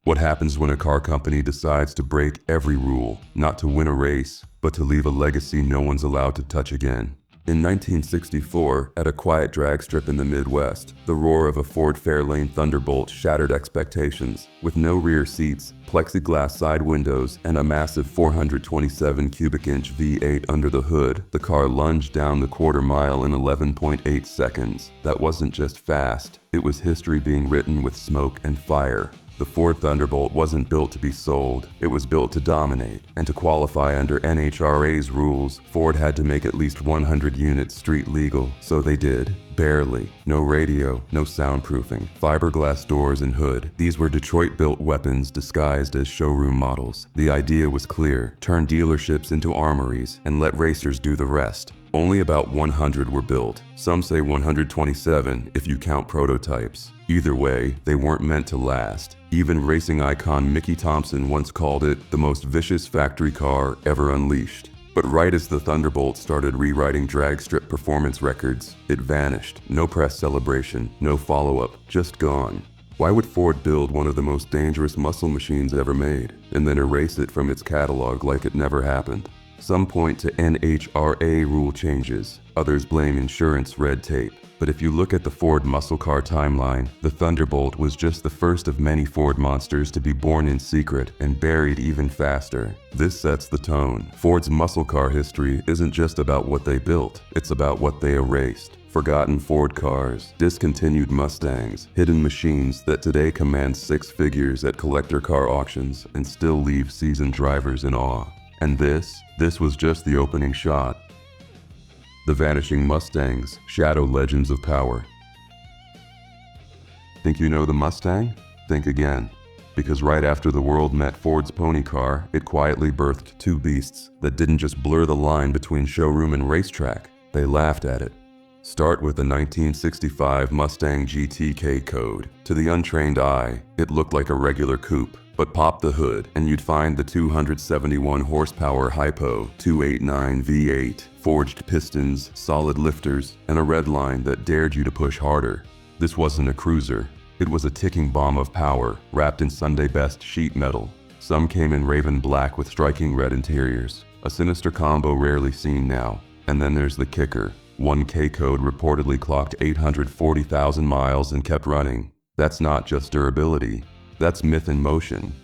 What happens when a car company decides to break every rule, not to win a race, but to leave a legacy no one's allowed to touch again? In 1964, at a quiet drag strip in the Midwest, the roar of a Ford Fairlane Thunderbolt shattered expectations. With no rear seats, plexiglass side windows, and a massive 427 cubic inch V8 under the hood, the car lunged down the quarter mile in 11.8 seconds. That wasn't just fast, it was history being written with smoke and fire. The Ford Thunderbolt wasn't built to be sold, it was built to dominate. And to qualify under NHRA's rules, Ford had to make at least 100 units street legal, so they did. Barely. No radio, no soundproofing, fiberglass doors and hood. These were Detroit-built weapons disguised as showroom models. The idea was clear: turn dealerships into armories and let racers do the rest. Only about 100 were built. Some say 127 if you count prototypes. Either way, they weren't meant to last. Even racing icon Mickey Thompson once called it the most vicious factory car ever unleashed. But right as the Thunderbolt started rewriting drag strip performance records, it vanished. No press celebration, no follow-up, just gone. Why would Ford build one of the most dangerous muscle machines ever made, and then erase it from its catalog like it never happened? Some point to NHRA rule changes, others blame insurance red tape. But if you look at the Ford muscle car timeline, the Thunderbolt was just the first of many Ford monsters to be born in secret and buried even faster. This sets the tone. Ford's muscle car history isn't just about what they built, it's about what they erased. Forgotten Ford cars, discontinued Mustangs, hidden machines that today command six figures at collector car auctions and still leave seasoned drivers in awe. And this was just the opening shot. The Vanishing Mustangs, Shadow Legends of Power. Think you know the Mustang? Think again. Because right after the world met Ford's pony car, it quietly birthed two beasts that didn't just blur the line between showroom and racetrack, they laughed at it. Start with the 1965 Mustang GT code. To the untrained eye, it looked like a regular coupe. But pop the hood, and you'd find the 271 horsepower Hypo 289 V8, forged pistons, solid lifters, and a red line that dared you to push harder. This wasn't a cruiser. It was a ticking bomb of power, wrapped in Sunday best sheet metal. Some came in raven black with striking red interiors, a sinister combo rarely seen now. And then there's the kicker. One code reportedly clocked 840,000 miles and kept running. That's not just durability. That's myth in motion.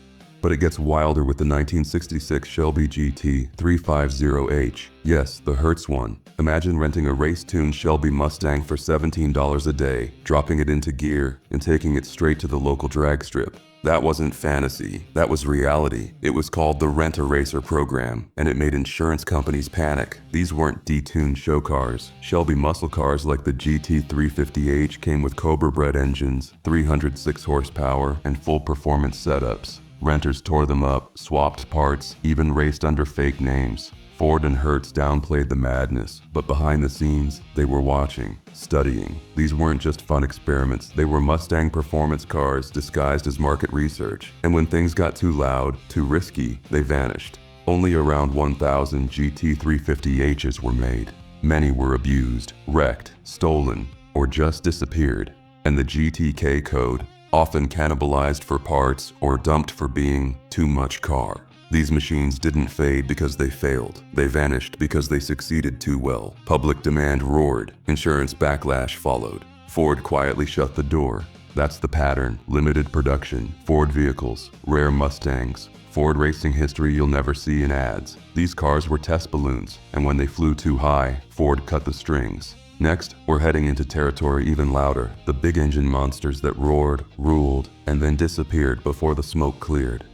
But it gets wilder with the 1966 Shelby GT 350H. Yes, the Hertz one. Imagine renting a race-tuned Shelby Mustang for $17 a day, dropping it into gear, and taking it straight to the local drag strip. That wasn't fantasy, that was reality. It was called the Rent-A-Racer program, and it made insurance companies panic. These weren't detuned show cars. Shelby muscle cars like the GT 350H came with Cobra-bred engines, 306 horsepower, and full performance setups. Renters tore them up, swapped parts, even raced under fake names. Ford and Hertz downplayed the madness, but behind the scenes, they were watching, studying. These weren't just fun experiments, they were Mustang performance cars disguised as market research. And when things got too loud, too risky, they vanished. Only around 1,000 GT 350Hs were made. Many were abused, wrecked, stolen, or just disappeared. And the GTK code, often cannibalized for parts or dumped for being too much car. These machines didn't fade because they failed. They vanished because they succeeded too well. Public demand roared. Insurance backlash followed. Ford quietly shut the door. That's the pattern. Limited production. Ford vehicles. Rare Mustangs. Ford racing history you'll never see in ads. These cars were test balloons, and when they flew too high, Ford cut the strings. Next, we're heading into territory even louder. The big engine monsters that roared, ruled, and then disappeared before the smoke cleared.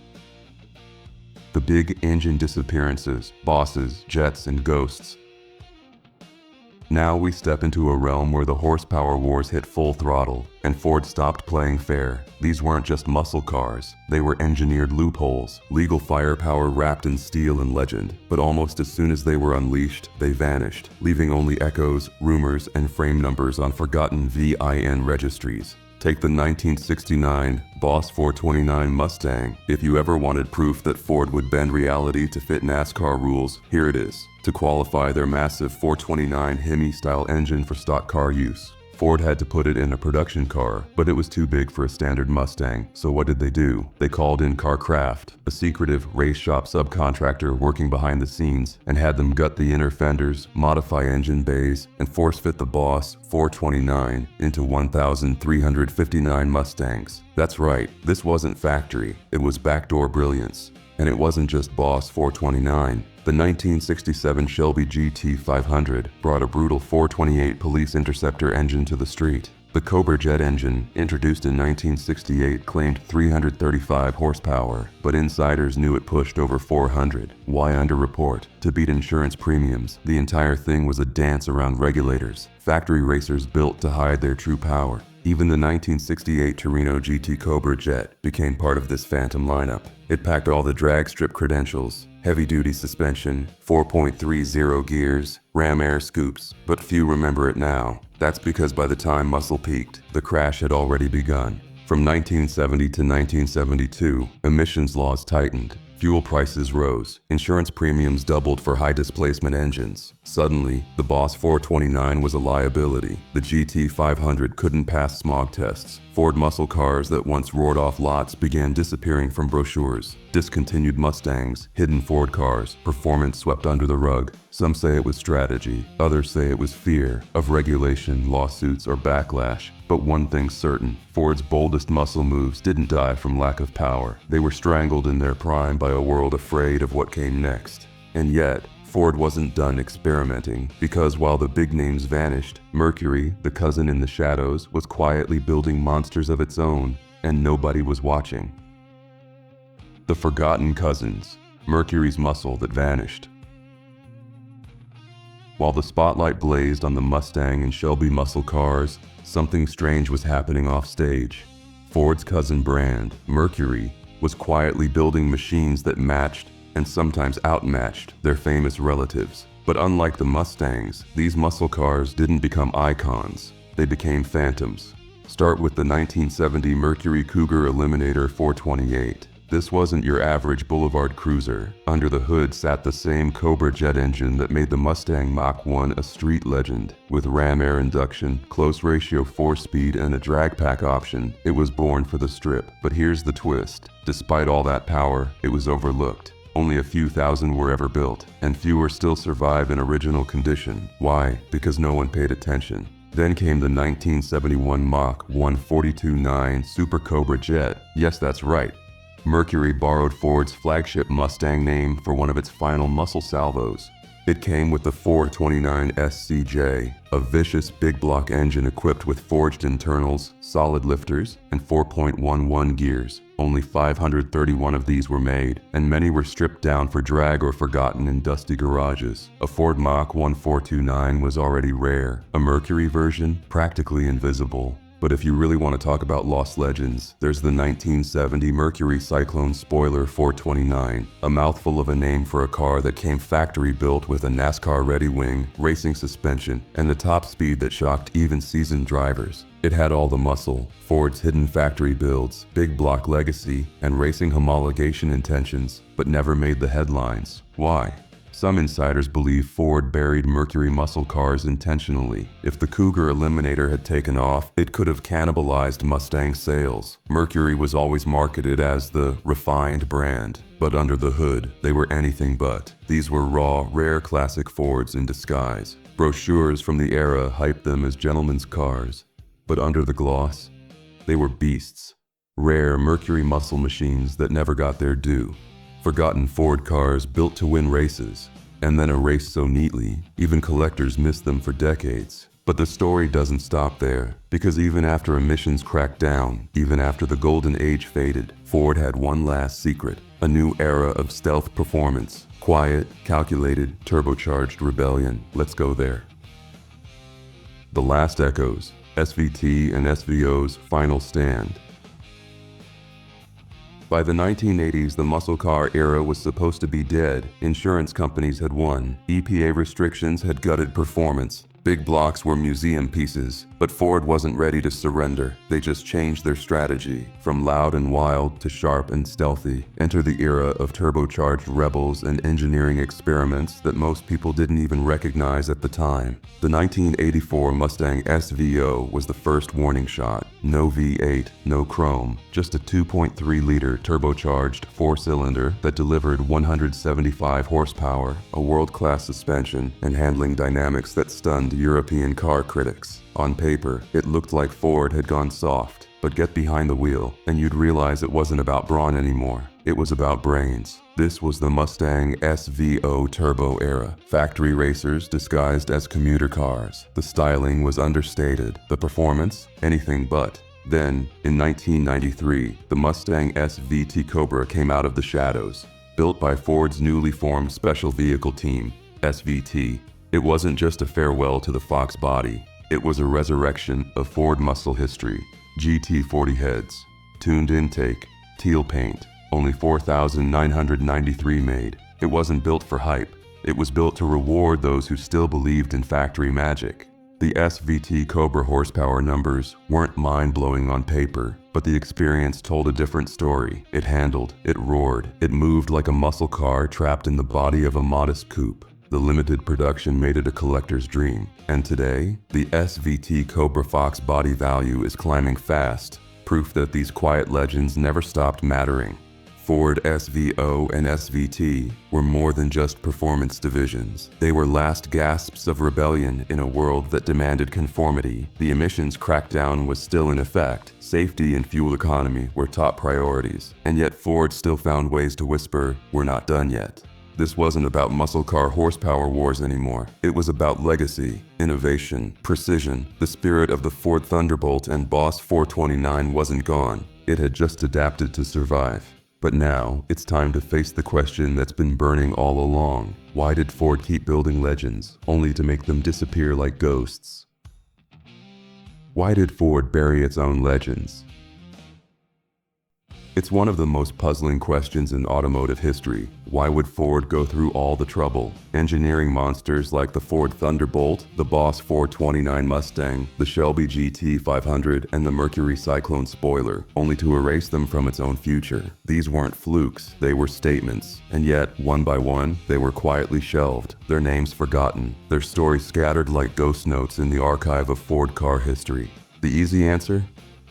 The big engine disappearances, bosses, jets, and ghosts. Now we step into a realm where the horsepower wars hit full throttle, and Ford stopped playing fair. These weren't just muscle cars, they were engineered loopholes, legal firepower wrapped in steel and legend. But almost as soon as they were unleashed, they vanished, leaving only echoes, rumors, and frame numbers on forgotten VIN registries. Take the 1969 Boss 429 Mustang. If you ever wanted proof that Ford would bend reality to fit NASCAR rules, here it is. To qualify their massive 429 Hemi-style engine for stock car use, Ford had to put it in a production car, but it was too big for a standard Mustang, so what did they do? They called in Carcraft, a secretive race shop subcontractor working behind the scenes, and had them gut the inner fenders, modify engine bays, and force-fit the Boss 429 into 1,359 Mustangs. That's right, this wasn't factory, it was backdoor brilliance. And it wasn't just Boss 429. The 1967 Shelby GT500 brought a brutal 428 Police Interceptor engine to the street. The Cobra jet engine, introduced in 1968, claimed 335 horsepower, but insiders knew it pushed over 400. Why underreport? To beat insurance premiums. The entire thing was a dance around regulators. Factory racers built to hide their true power. Even the 1968 Torino GT Cobra jet became part of this phantom lineup. It packed all the drag strip credentials: heavy-duty suspension, 4.30 gears, ram air scoops, but few remember it now. That's because by the time muscle peaked, the crash had already begun. From 1970 to 1972, emissions laws tightened. Fuel prices rose. Insurance premiums doubled for high-displacement engines. Suddenly, the Boss 429 was a liability. The GT500 couldn't pass smog tests. Ford muscle cars that once roared off lots began disappearing from brochures. Discontinued Mustangs, hidden Ford cars, performance swept under the rug. Some say it was strategy. Others say it was fear of regulation, lawsuits, or backlash. But one thing's certain, Ford's boldest muscle moves didn't die from lack of power. They were strangled in their prime by a world afraid of what came next. And yet, Ford wasn't done experimenting, because while the big names vanished, Mercury, the cousin in the shadows, was quietly building monsters of its own, and nobody was watching. The Forgotten Cousins, Mercury's muscle that vanished. While the spotlight blazed on the Mustang and Shelby muscle cars, something strange was happening offstage. Ford's cousin brand, Mercury, was quietly building machines that matched, and sometimes outmatched, their famous relatives. But unlike the Mustangs, these muscle cars didn't become icons, they became phantoms. Start with the 1970 Mercury Cougar Eliminator 428. This wasn't your average boulevard cruiser. Under the hood sat the same Cobra jet engine that made the Mustang Mach 1 a street legend. With ram air induction, close ratio 4-speed, and a drag pack option, it was born for the strip. But here's the twist. Despite all that power, it was overlooked. Only a few thousand were ever built, and fewer still survive in original condition. Why? Because no one paid attention. Then came the 1971 Mach 1 42.9 Super Cobra jet. Yes, that's right. Mercury borrowed Ford's flagship Mustang name for one of its final muscle salvos. It came with the 429 SCJ, a vicious big block engine equipped with forged internals, solid lifters, and 4.11 gears. Only 531 of these were made, and many were stripped down for drag or forgotten in dusty garages. A Ford Mach 1 429 was already rare, a Mercury version practically invisible. But if you really want to talk about lost legends, there's the 1970 Mercury Cyclone Spoiler 429, a mouthful of a name for a car that came factory built with a NASCAR-ready wing, racing suspension, and the top speed that shocked even seasoned drivers. It had all the muscle, Ford's hidden factory builds, big block legacy, and racing homologation intentions, but never made the headlines. Why? Some insiders believe Ford buried Mercury muscle cars intentionally. If the Cougar Eliminator had taken off, it could have cannibalized Mustang sales. Mercury was always marketed as the refined brand, but under the hood, they were anything but. These were raw, rare classic Fords in disguise. Brochures from the era hyped them as gentlemen's cars, but under the gloss, they were beasts. Rare Mercury muscle machines that never got their due. Forgotten Ford cars built to win races, and then erased so neatly, even collectors missed them for decades. But the story doesn't stop there, because even after emissions cracked down, even after the golden age faded, Ford had one last secret, a new era of stealth performance. Quiet, calculated, turbocharged rebellion. Let's go there. The last echoes, SVT and SVO's final stand. By the 1980s, the muscle car era was supposed to be dead. Insurance companies had won. EPA restrictions had gutted performance. big blocks were museum pieces, but Ford wasn't ready to surrender. They just changed their strategy. From loud and wild to sharp and stealthy. Enter the era of turbocharged rebels and engineering experiments that most people didn't even recognize at the time. The 1984 Mustang SVO was the first warning shot. No V8, no chrome, just a 2.3-liter turbocharged four-cylinder that delivered 175 horsepower, a world-class suspension, and handling dynamics that stunned European car critics. On paper, it looked like Ford had gone soft, but get behind the wheel, and you'd realize it wasn't about brawn anymore. It was about brains. This was the Mustang SVO turbo era. Factory racers disguised as commuter cars. The styling was understated. The performance, anything but. Then, in 1993, the Mustang SVT Cobra came out of the shadows. Built by Ford's newly formed special vehicle team, SVT. It wasn't just a farewell to the Fox body. It was a resurrection of Ford muscle history. GT40 heads, tuned intake, teal paint, only 4,993 made. It wasn't built for hype. It was built to reward those who still believed in factory magic. The SVT Cobra horsepower numbers weren't mind-blowing on paper, but the experience told a different story. It handled, it roared, it moved like a muscle car trapped in the body of a modest coupe. The limited production made it a collector's dream. And today, the SVT Cobra Fox body value is climbing fast, proof that these quiet legends never stopped mattering. Ford SVO and SVT were more than just performance divisions. They were last gasps of rebellion in a world that demanded conformity. The emissions crackdown was still in effect. Safety and fuel economy were top priorities. And yet Ford still found ways to whisper, "We're not done yet." This wasn't about muscle car horsepower wars anymore. It was about legacy, innovation, precision. The spirit of the Ford Thunderbolt and Boss 429 wasn't gone. It had just adapted to survive. But now, it's time to face the question that's been burning all along. Why did Ford keep building legends, only to make them disappear like ghosts? Why did Ford bury its own legends? It's one of the most puzzling questions in automotive history. Why would Ford go through all the trouble? Engineering monsters like the Ford Thunderbolt, the Boss 429 Mustang, the Shelby GT500, and the Mercury Cyclone spoiler, only to erase them from its own future. These weren't flukes, they were statements. And yet, one by one, they were quietly shelved, their names forgotten, their stories scattered like ghost notes in the archive of Ford car history. The easy answer?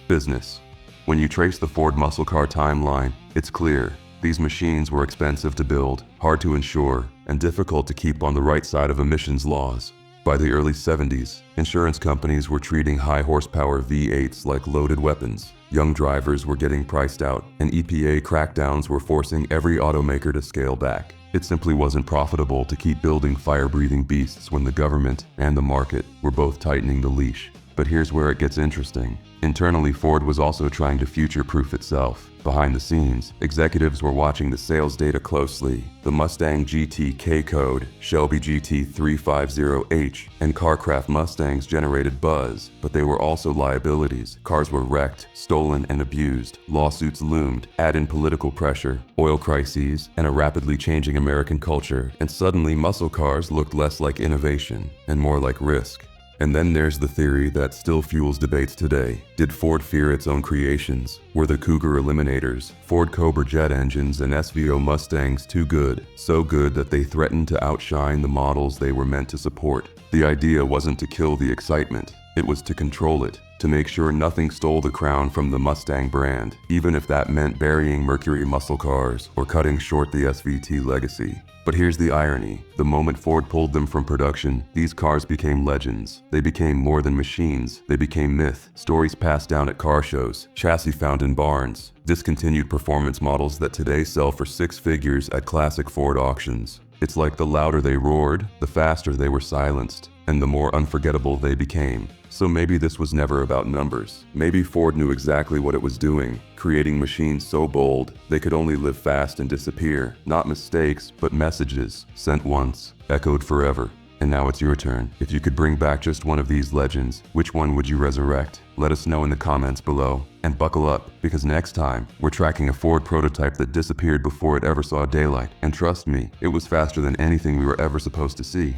Business. When you trace the Ford muscle car timeline, it's clear. These machines were expensive to build, hard to insure, and difficult to keep on the right side of emissions laws. By the early 70s, insurance companies were treating high horsepower V8s like loaded weapons. Young drivers were getting priced out, and EPA crackdowns were forcing every automaker to scale back. It simply wasn't profitable to keep building fire-breathing beasts when the government and the market were both tightening the leash. But here's where it gets interesting. Internally, Ford was also trying to future-proof itself. Behind the scenes, executives were watching the sales data closely. The Mustang GT K-Code, Shelby GT350H, and Carcraft Mustangs generated buzz, but they were also liabilities. Cars were wrecked, stolen, and abused. Lawsuits loomed. Add in political pressure, oil crises, and a rapidly changing American culture, and suddenly muscle cars looked less like innovation and more like risk. And then there's the theory that still fuels debates today. Did Ford fear its own creations? Were the Cougar Eliminators, Ford Cobra jet engines, and SVO Mustangs too good? So good that they threatened to outshine the models they were meant to support. The idea wasn't to kill the excitement. It was to control it, to make sure nothing stole the crown from the Mustang brand, even if that meant burying Mercury muscle cars or cutting short the SVT legacy. But here's the irony. The moment Ford pulled them from production, these cars became legends. They became more than machines. They became myth, stories passed down at car shows, chassis found in barns, discontinued performance models that today sell for six figures at classic Ford auctions. It's like the louder they roared, the faster they were silenced, and the more unforgettable they became. So maybe this was never about numbers. Maybe Ford knew exactly what it was doing, creating machines so bold they could only live fast and disappear. Not mistakes, but messages, sent once, echoed forever. And now it's your turn. If you could bring back just one of these legends, which one would you resurrect? Let us know in the comments below. And buckle up, because next time, we're tracking a Ford prototype that disappeared before it ever saw daylight. And trust me, it was faster than anything we were ever supposed to see.